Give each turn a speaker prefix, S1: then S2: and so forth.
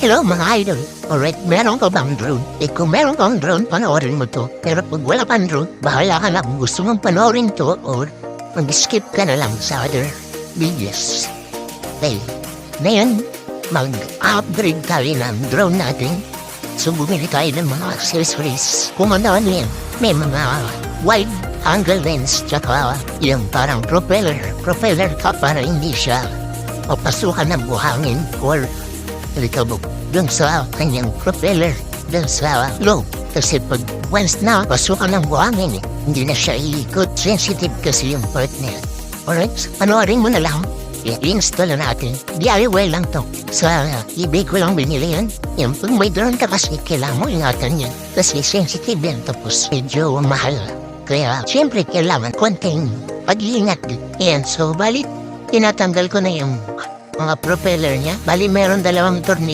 S1: Hello mga idol. Alright, meron ka bang drone? Kung meron kang drone, panoorin mo to. Pero pag wala pang drone, bahala ka na kung gusto mong panoorin to or mag-skip ka na lang sa other videos. Okay, ngayon, mag-upgrade tayo ng drone natin. So bumili tayo ng mga accessories. Kung ano yan, may mga wide angle lens, tsaka yung parang propeller ka para hindi siya papasukan ng buhangin or likabog dun sa kanyang propeller dun sa low. Kasi pag once na pasukan ng buhangin, hindi na siya iikot. Sensitive kasi yung part niya. Alright, panoorin mo na lang. I-install na natin. DIY lang to. Sa eBay ko lang binili yun. Yung pag may drone ka kasi kailangan mo ingatan yun. Kasi sensitive yan tapos medyo mahal. Kaya siyempre kailangan konting pag-iingat. Yan, so bali tinatanggal ko na yung mga propeller niya. Bali meron dalawang tornilyo.